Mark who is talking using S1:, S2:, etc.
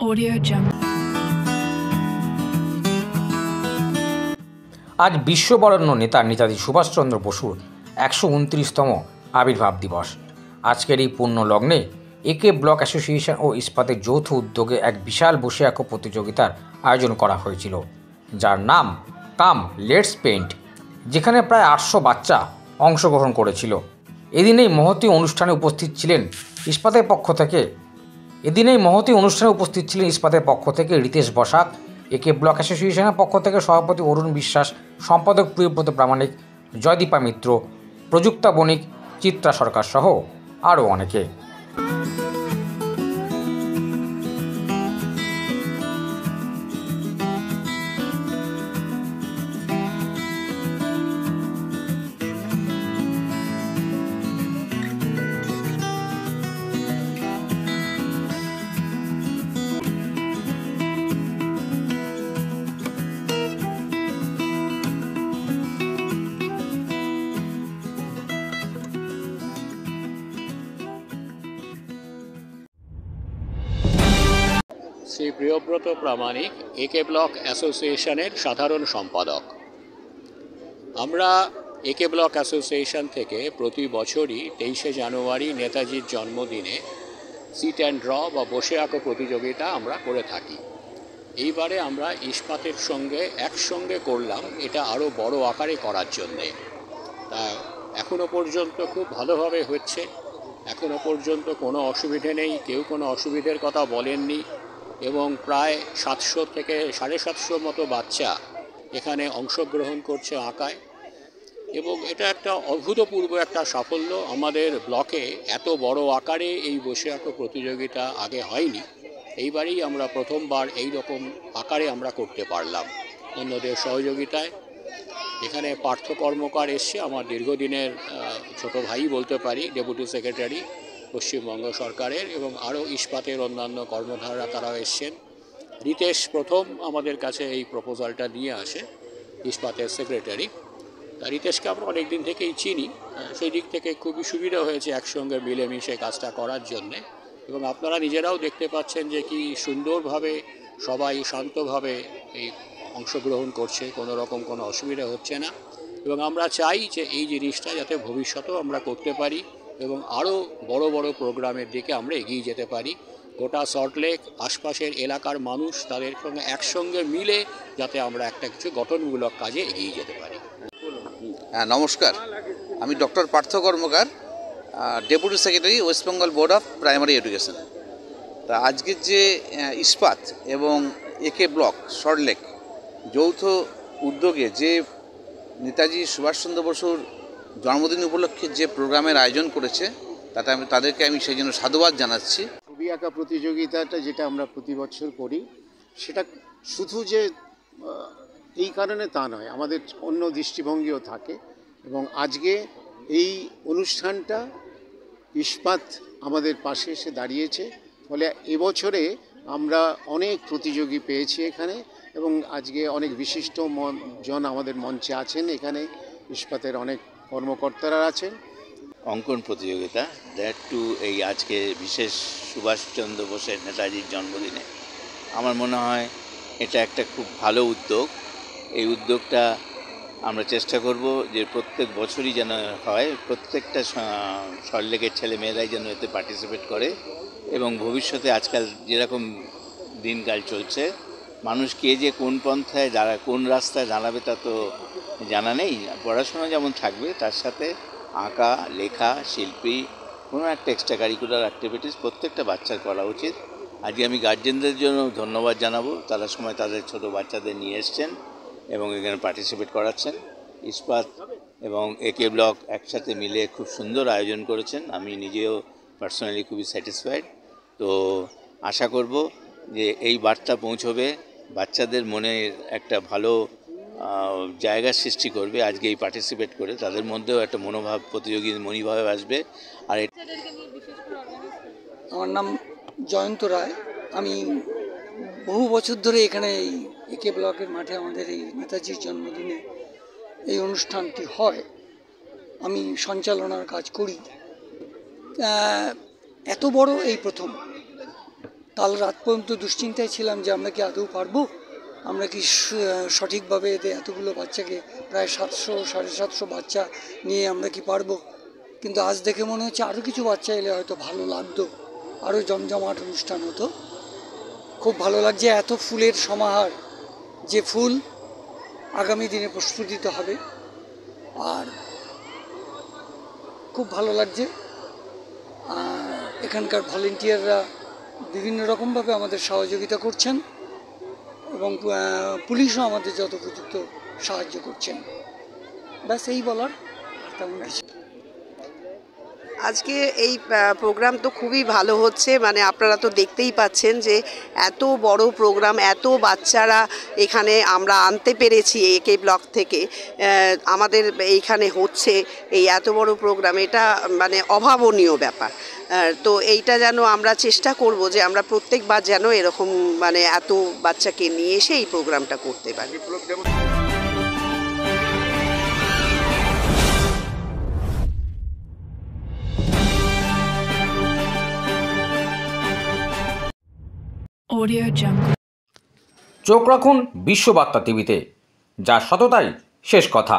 S1: Audio Jungle.
S2: আজ বিশ্ববরেণ্য নেতা নেতাজি সুভাষচন্দ্র বসুর ১২৯তম আবির্ভাব দিবস। আজকের এই পূর্ণ লগ্নে একে ব্লক অ্যাসোসিয়েশন ও ইস্পাতের যৌথ উদ্যোগে এক বিশাল বসে আঁকো প্রতিযোগিতার আয়োজন করা হয়েছিল, যার নাম কাম লেটস পেইন্ট, যেখানে প্রায় ৮০০ বাচ্চা অংশগ্রহণ করেছিল। এদিন এই মহতী অনুষ্ঠানে উপস্থিত ছিলেন ইস্পাতের পক্ষ থেকে রিতেশ বসাক, একে ব্লক অ্যাসোসিয়েশনের পক্ষ থেকে সভাপতি অরুণ বিশ্বাস, সম্পাদক প্রিয়ব্রত প্রামাণিক, জয়দীপা মিত্র, প্রযুক্তা বণিক, চিত্রা সরকার সহ আরও অনেকে।
S3: শ্রী প্রিয়ব্রত প্রামাণিক, একে ব্লক অ্যাসোসিয়েশনের সাধারণ সম্পাদক। আমরা একে ব্লক অ্যাসোসিয়েশন থেকে প্রতি বছরই ২৩শে জানুয়ারি নেতাজির জন্মদিনে সিট অ্যান্ড ড্র বা বসে আঁকো প্রতিযোগিতা আমরা করে থাকি। এইবারে আমরা ইস্পাতের সঙ্গে একসঙ্গে করলাম এটা আরও বড় আকারে করার জন্যে। তা এখনও পর্যন্ত খুব ভালোভাবে হচ্ছে, এখনও পর্যন্ত কোনো অসুবিধে নেই, কেউ কোনো অসুবিধের কথা বলেননি এবং প্রায় ৭০০ থেকে ৭৫০ মতো বাচ্চা এখানে অংশগ্রহণ করছে আঁকায় এবং এটা একটা অভূতপূর্ব একটা সাফল্য। আমাদের ব্লকে এত বড় আকারে এই বসে আঁকো প্রতিযোগিতা আগে হয়নি, এইবারেই আমরা প্রথমবার এই রকম আকারে আমরা করতে পারলাম অন্যদের সহযোগিতায়। এখানে পার্থ কর্মকার এসছে, আমার দীর্ঘদিনের ছোট ভাই বলতে পারি, ডেপুটি সেক্রেটারি পশ্চিমবঙ্গ সরকারের, এবং আরও ইস্পাতের অন্যান্য কর্মধাররা তারাও এসছেন। রিতেশ প্রথম আমাদের কাছে এই প্রপোজালটা নিয়ে আসে, ইস্পাতের সেক্রেটারি। তা রিতেশকে আমরা অনেক দিন থেকেই চিনি, সেই দিক থেকে খুবই সুবিধা হয়েছে একসঙ্গে মিলেমিশে কাজটা করার জন্যে। এবং আপনারা নিজেরাও দেখতে পাচ্ছেন যে কি সুন্দরভাবে সবাই শান্তভাবে এই অংশগ্রহণ করছে, কোনো রকম কোনো অসুবিধা হচ্ছে না। এবং আমরা চাই যে এই জিনিসটা যাতে ভবিষ্যতেও আমরা করতে পারি এবং আরও বড় বড় প্রোগ্রামের দিকে আমরা এগিয়ে যেতে পারি। গোটা সল্টলেক আশপাশের এলাকার মানুষ তাদের সঙ্গে একসঙ্গে মিলে যাতে আমরা একটা কিছু গঠনমূলক কাজে এগিয়ে যেতে পারি।
S4: হ্যাঁ, নমস্কার। আমি doctor Partha Karmakar, deputy secretary West Bengal board of primary education. তা আজকের যে ইস্পাত এবং একে ব্লক সল্টলেক যৌথ উদ্যোগে যে নেতাজি সুভাষচন্দ্র বসুর জন্মদিন উপলক্ষে যে প্রোগ্রামের আয়োজন করেছে তাদেরকে আমি সেই জন্য সাধুবাদ জানাচ্ছি।
S5: ছবি আঁকা প্রতিযোগিতাটা যেটা আমরা প্রতি বছর করি, সেটা শুধু যে এই কারণে তা নয়, আমাদের অন্য দৃষ্টিভঙ্গিও থাকে। এবং আজকে এই অনুষ্ঠানটা ইস্পাত আমাদের পাশে এসে দাঁড়িয়েছে, ফলে এবছরে আমরা অনেক প্রতিযোগী পেয়েছি এখানে, এবং আজকে অনেক বিশিষ্ট জন আমাদের মঞ্চে আছেন। এখানে ইস্পাতের অনেক কর্মকর্তারা আছেন।
S6: অঙ্কন প্রতিযোগিতা, দ্যাট টু এই আজকে বিশেষ সুভাষচন্দ্র বোসের নেতাজির জন্মদিনে। আমার মনে হয় এটা একটা খুব ভালো উদ্যোগ। এই উদ্যোগটা আমরা চেষ্টা করব যে প্রত্যেক বছরই যেন হয়, প্রত্যেকটা সল্টলেকের ছেলে মেয়েরাই যেন এতে পার্টিসিপেট করে। এবং ভবিষ্যতে আজকাল যেরকম দিনকাল চলছে, মানুষ কে যে কোন পন্থায় কোন রাস্তায় দাঁড়াবে তা তো জানা নেই। পড়াশোনা যেমন থাকবে, তার সাথে আঁকা, লেখা, শিল্পী, কোনো একটা এক্সট্রা কারিকুলার অ্যাক্টিভিটিস প্রত্যেকটা বাচ্চার করা উচিত। আজকে আমি গার্জেনদের জন্য ধন্যবাদ জানাবো, তারা সময় তাদের ছোট বাচ্চাদের নিয়ে এসছেন এবং এখানে পার্টিসিপেট করাচ্ছেন। ইস্পাত এবং একে ব্লক একসাথে মিলে খুব সুন্দর আয়োজন করেছেন, আমি নিজেও পার্সোনালি খুবই স্যাটিসফাইড। তো আশা করব যে এই বার্তা পৌঁছবে, বাচ্চাদের মনে একটা ভালো জায়গা সৃষ্টি করবে। আজকে এই পার্টিসিপেট করে তাদের মধ্যেও একটা মনোভাব, প্রতিযোগী মনোভাব আসবে। আর
S7: আমার নাম জয়ন্ত রায়। আমি বহু বছর ধরে এখানে এই একে ব্লকের মাঠে আমাদের এই নেতাজির জন্মদিনে এই অনুষ্ঠানটি হয়, আমি সঞ্চালনার কাজ করি। এত বড় এই প্রথম, কাল রাত পর্যন্ত দুশ্চিন্তায় ছিলাম যে আমরা কি আদৌ পারবো, আমরা কি সঠিকভাবে এতে এতগুলো বাচ্চাকে, প্রায় 700-750 বাচ্চা নিয়ে আমরা কি পারবো। কিন্তু আজ দেখে মনে হচ্ছে আরও কিছু বাচ্চা এলে হয়তো ভালো লাগতো, আরও জমজমাট অনুষ্ঠান হতো। খুব ভালো লাগছে এত ফুলের সমাহার, যে ফুল আগামী দিনে প্রস্ফুটিত হবে। আর খুব ভালো লাগছে এখানকার ভলেন্টিয়াররা বিভিন্ন রকমভাবে আমাদের সহযোগিতা করছেন এবং পুলিশও আমাদের যথোপযুক্ত সাহায্য করছেন। ব্যাস এই বলার, আর তেমন কিছু।
S1: আজকে এই প্রোগ্রাম তো খুবই ভালো হচ্ছে, মানে আপনারা তো দেখতেই পাচ্ছেন যে এত বড় প্রোগ্রাম, এত বাচ্চারা এখানে আমরা আনতে পেরেছি একে ব্লক থেকে, আমাদের এইখানে হচ্ছে এই এত বড় প্রোগ্রাম, এটা মানে অভাবনীয় ব্যাপার। তো এইটা যেন আমরা চেষ্টা করব যে আমরা প্রত্যেকবার যেন এরকম মানে এত বাচ্চাকে নিয়ে এসে এই প্রোগ্রামটা করতে পারি।
S2: চোখ রাখুন বিশ্ববার্তা টিভিতে, যার সততাই শেষ কথা।